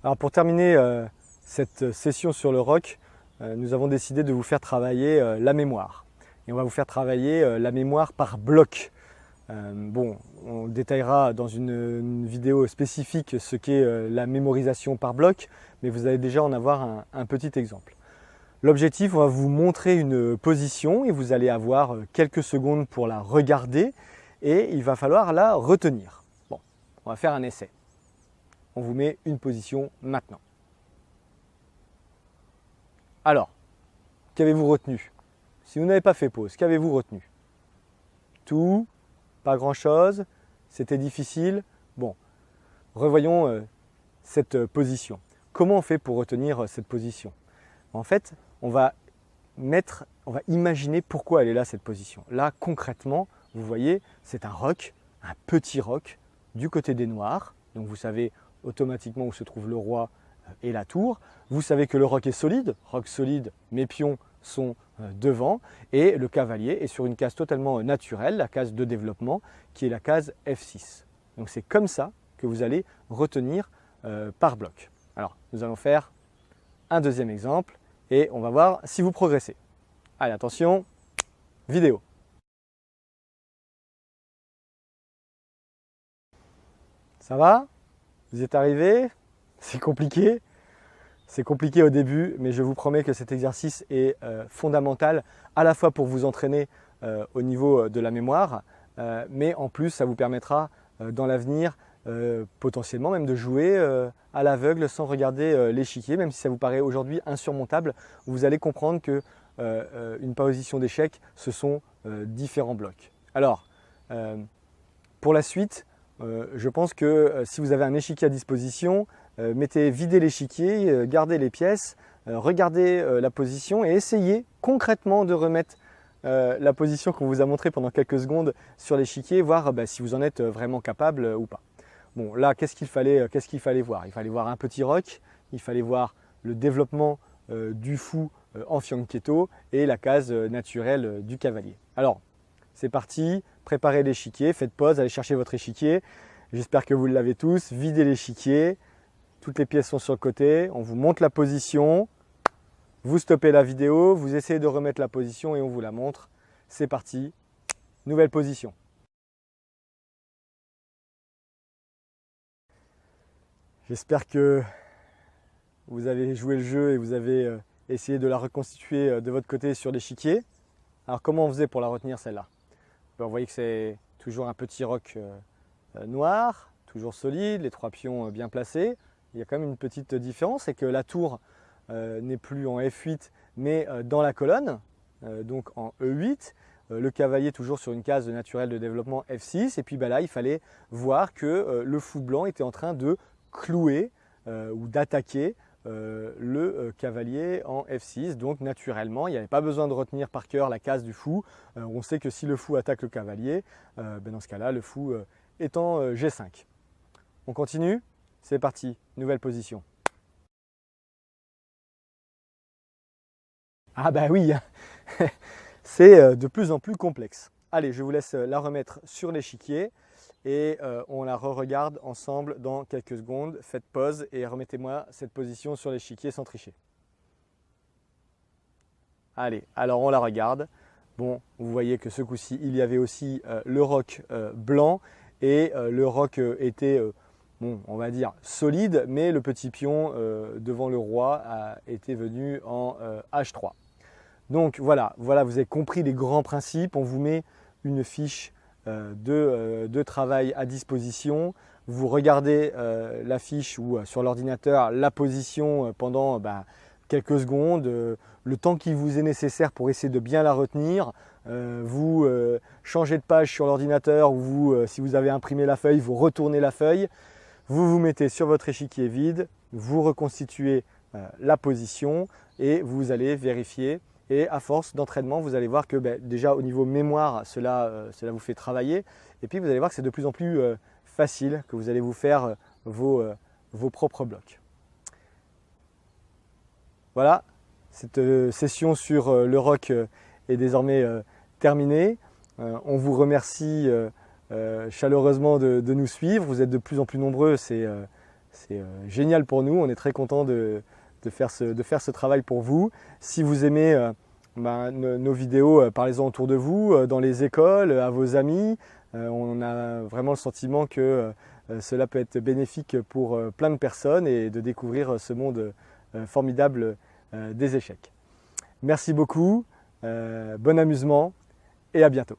Alors pour terminer cette session sur le rock, nous avons décidé de vous faire travailler la mémoire. Et on va vous faire travailler la mémoire par bloc. Bon, on détaillera dans une vidéo spécifique ce qu'est la mémorisation par bloc, mais vous allez déjà en avoir un petit exemple. L'objectif, on va vous montrer une position et vous allez avoir quelques secondes pour la regarder et il va falloir la retenir. Bon, on va faire un essai. On vous met une position maintenant. Alors, qu'avez-vous retenu? Si vous n'avez pas fait pause, qu'avez-vous retenu? Tout? Pas grand-chose? C'était difficile? Bon, revoyons cette position. Comment on fait pour retenir cette position? En fait, on va imaginer pourquoi elle est là, cette position. Là, concrètement, vous voyez, c'est un roc, un petit roc, du côté des noirs. Donc vous savez automatiquement où se trouve le roi et la tour. Vous savez que le roc est solide, mes pions sont devant, et le cavalier est sur une case totalement naturelle, la case de développement, qui est la case F6. Donc c'est comme ça que vous allez retenir par bloc. Alors, nous allons faire un deuxième exemple, et on va voir si vous progressez. Allez, attention, vidéo. Ça va? Vous y êtes arrivé? C'est compliqué? C'est compliqué au début, mais je vous promets que cet exercice est fondamental à la fois pour vous entraîner au niveau de la mémoire, mais en plus ça vous permettra dans l'avenir potentiellement même de jouer à l'aveugle sans regarder l'échiquier, même si ça vous paraît aujourd'hui insurmontable. Vous allez comprendre que une position d'échec, ce sont différents blocs. Alors, pour la suite, je pense que si vous avez un échiquier à disposition, videz l'échiquier, gardez les pièces, regardez la position et essayez concrètement de remettre la position qu'on vous a montrée pendant quelques secondes sur l'échiquier, voir si vous en êtes vraiment capable ou pas. Bon, là, qu'est-ce qu'il fallait voir? Il fallait voir un petit roc, il fallait voir le développement du fou en fianchetto et la case naturelle du cavalier. Alors, c'est parti, préparez l'échiquier, faites pause, allez chercher votre échiquier. J'espère que vous l'avez tous, videz l'échiquier. Toutes les pièces sont sur le côté, on vous montre la position, vous stoppez la vidéo, vous essayez de remettre la position et on vous la montre. C'est parti, nouvelle position. J'espère que vous avez joué le jeu et vous avez essayé de la reconstituer de votre côté sur l'échiquier. Alors comment on faisait pour la retenir celle-là? Vous voyez que c'est toujours un petit roc noir, toujours solide, les trois pions bien placés. Il y a quand même une petite différence, c'est que la tour n'est plus en F8 mais dans la colonne, donc en E8. Le cavalier toujours sur une case naturelle de développement F6. Et puis là, il fallait voir que le fou blanc était en train de clouer ou d'attaquer le cavalier en F6. Donc naturellement, il n'y avait pas besoin de retenir par cœur la case du fou. On sait que si le fou attaque le cavalier, dans ce cas-là, le fou est en G5. On continue? C'est parti, nouvelle position. Ah bah oui, c'est de plus en plus complexe. Allez, je vous laisse la remettre sur l'échiquier et on la re-regarde ensemble dans quelques secondes. Faites pause et remettez-moi cette position sur l'échiquier sans tricher. Allez, alors on la regarde. Bon, vous voyez que ce coup-ci, il y avait aussi le roc blanc et le roc était, bon, on va dire solide, mais le petit pion devant le roi était venu en H3. Donc voilà, vous avez compris les grands principes. On vous met une fiche de travail à disposition. Vous regardez la fiche ou sur l'ordinateur la position pendant quelques secondes, le temps qui vous est nécessaire pour essayer de bien la retenir. Vous changez de page sur l'ordinateur ou si vous avez imprimé la feuille, vous retournez la feuille. Vous vous mettez sur votre échiquier vide, vous reconstituez la position et vous allez vérifier. Et à force d'entraînement, vous allez voir que déjà au niveau mémoire, cela vous fait travailler. Et puis vous allez voir que c'est de plus en plus facile, que vous allez vous faire vos propres blocs. Voilà, cette session sur le roc est désormais terminée. On vous remercie chaleureusement de nous suivre. Vous êtes de plus en plus nombreux, c'est C'est génial pour nous, on est très content de faire ce travail pour vous. Si vous aimez nos vidéos, parlez-en autour de vous, dans les écoles, à vos amis. On a vraiment le sentiment que cela peut être bénéfique pour plein de personnes et de découvrir ce monde formidable des échecs. Merci beaucoup, bon amusement et à bientôt.